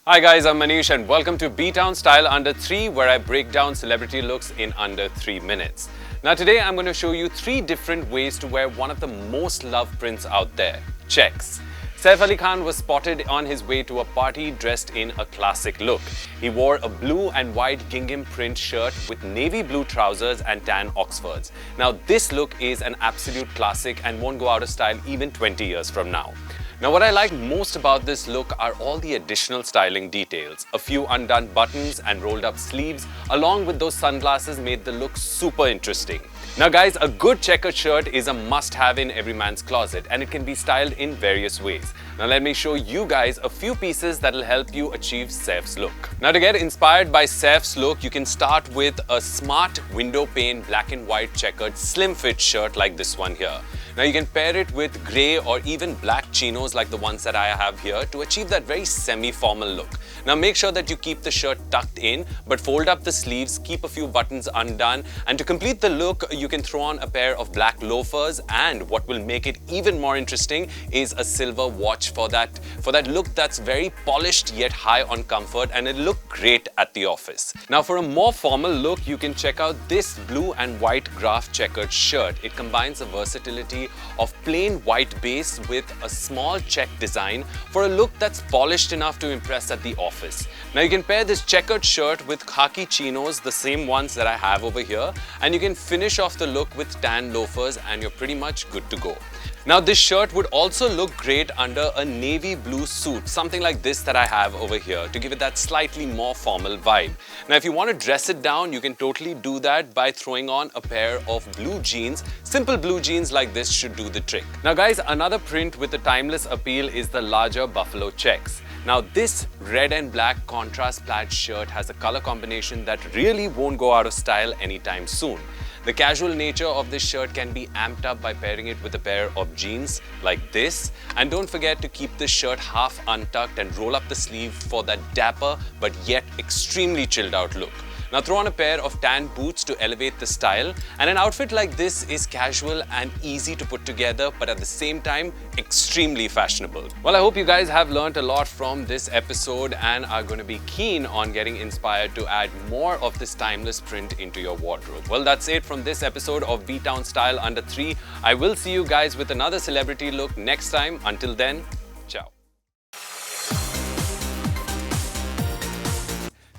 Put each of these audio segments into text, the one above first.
Hi guys, I'm Manish and welcome to B-Town Style Under 3, where I break down celebrity looks in under 3 minutes. Now today I'm going to show you 3 different ways to wear one of the most loved prints out there, checks. Saif Ali Khan was spotted on his way to a party dressed in a classic look. He wore a blue and white gingham print shirt with navy blue trousers and tan Oxfords. Now this look is an absolute classic and won't go out of style even 20 years from now. Now what I like most about this look are all the additional styling details. A few undone buttons and rolled up sleeves along with those sunglasses made the look super interesting. Now guys, a good checkered shirt is a must-have in every man's closet and it can be styled in various ways. Now let me show you guys a few pieces that will help you achieve Saif's look. Now to get inspired by Saif's look, you can start with a smart window pane black and white checkered slim fit shirt like this one here. Now you can pair it with grey or even black chinos like the ones that I have here to achieve that very semi-formal look. Now make sure that you keep the shirt tucked in but fold up the sleeves, keep a few buttons undone, and to complete the look you can throw on a pair of black loafers, and what will make it even more interesting is a silver watch for that look that's very polished yet high on comfort, and it'll look great at the office. Now for a more formal look you can check out this blue and white graph checkered shirt. It combines the versatility of plain white base with a small check design for a look that's polished enough to impress at the office. Now you can pair this checkered shirt with khaki chinos, the same ones that I have over here, and you can finish off the look with tan loafers and you're pretty much good to go. Now this shirt would also look great under a navy blue suit, something like this that I have over here, to give it that slightly more formal vibe. Now if you want to dress it down, you can totally do that by throwing on a pair of blue jeans. Simple blue jeans like this should do the trick. Now guys, another print with a timeless appeal is the larger buffalo checks. Now this red and black contrast plaid shirt has a color combination that really won't go out of style anytime soon. The casual nature of this shirt can be amped up by pairing it with a pair of jeans like this. And don't forget to keep this shirt half untucked and roll up the sleeve for that dapper but yet extremely chilled out look. Now throw on a pair of tan boots to elevate the style, and an outfit like this is casual and easy to put together but at the same time extremely fashionable. Well, I hope you guys have learned a lot from this episode and are going to be keen on getting inspired to add more of this timeless print into your wardrobe. Well, that's it from this episode of B-Town Style Under 3. I will see you guys with another celebrity look next time. Until then, ciao.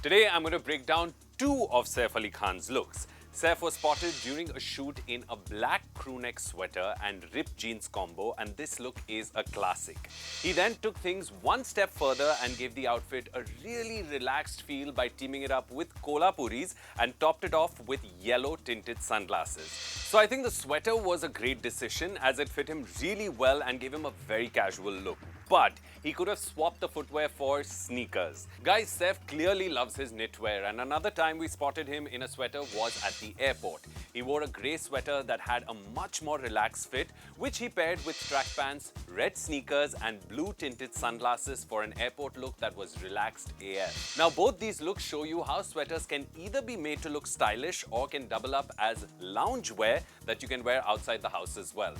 Today I'm going to break down 2 of Saif Ali Khan's looks. Saif was spotted during a shoot in a black crewneck sweater and ripped jeans combo, and this look is a classic. He then took things one step further and gave the outfit a really relaxed feel by teaming it up with kolhapuris and topped it off with yellow tinted sunglasses. So I think the sweater was a great decision as it fit him really well and gave him a very casual look. But he could have swapped the footwear for sneakers. Guys, Saif clearly loves his knitwear, and another time we spotted him in a sweater was at the airport. He wore a grey sweater that had a much more relaxed fit, which he paired with track pants, red sneakers and blue tinted sunglasses for an airport look that was relaxed AF. Now both these looks show you how sweaters can either be made to look stylish or can double up as loungewear that you can wear outside the house as well.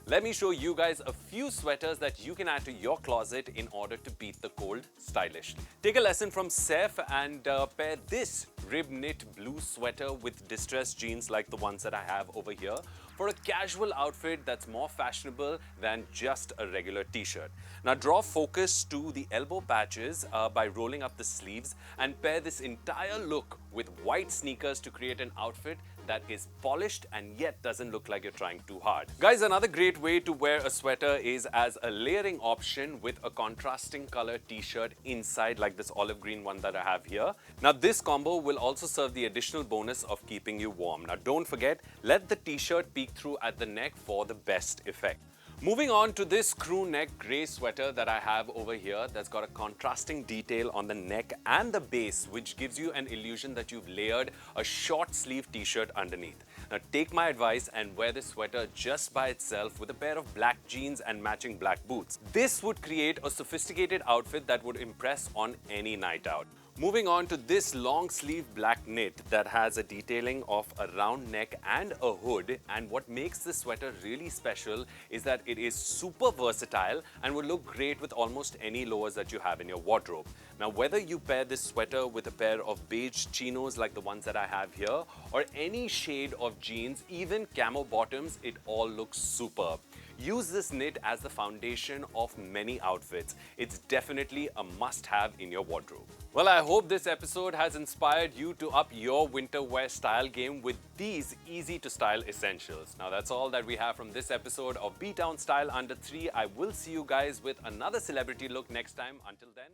Let me show you guys a few sweaters that you can add to your closet in order to beat the cold stylishly. Take a lesson from Saif and pair this rib knit blue sweater with distressed jeans like the ones that I have over here for a casual outfit that's more fashionable than just a regular t-shirt. Now draw focus to the elbow patches by rolling up the sleeves and pair this entire look with white sneakers to create an outfit that is polished and yet doesn't look like you're trying too hard. Guys, another great way to wear a sweater is as a layering option with a contrasting color t-shirt inside like this olive green one that I have here. Now this combo will also serve the additional bonus of keeping you warm. Now don't forget, let the t-shirt peek through at the neck for the best effect. Moving on to this crew neck grey sweater that I have over here that's got a contrasting detail on the neck and the base, which gives you an illusion that you've layered a short sleeve t-shirt underneath. Now take my advice and wear this sweater just by itself with a pair of black jeans and matching black boots. This would create a sophisticated outfit that would impress on any night out. Moving on to this long sleeve black knit that has a detailing of a round neck and a hood, and what makes this sweater really special is that it is super versatile and will look great with almost any lowers that you have in your wardrobe. Now, whether you pair this sweater with a pair of beige chinos like the ones that I have here, or any shade of jeans, even camo bottoms, it all looks superb. Use this knit as the foundation of many outfits. It's definitely a must-have in your wardrobe. Well, I hope this episode has inspired you to up your winter wear style game with these easy-to-style essentials. Now, that's all that we have from this episode of B-Town Style Under 3. I will see you guys with another celebrity look next time. Until then.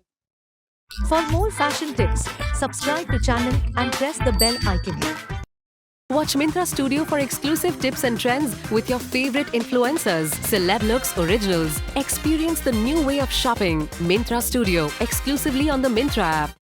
For more fashion tips, subscribe to channel and press the bell icon. Watch Myntra Studio for exclusive tips and trends with your favorite influencers, Celeb Looks Originals. Experience the new way of shopping. Myntra Studio, exclusively on the Myntra app.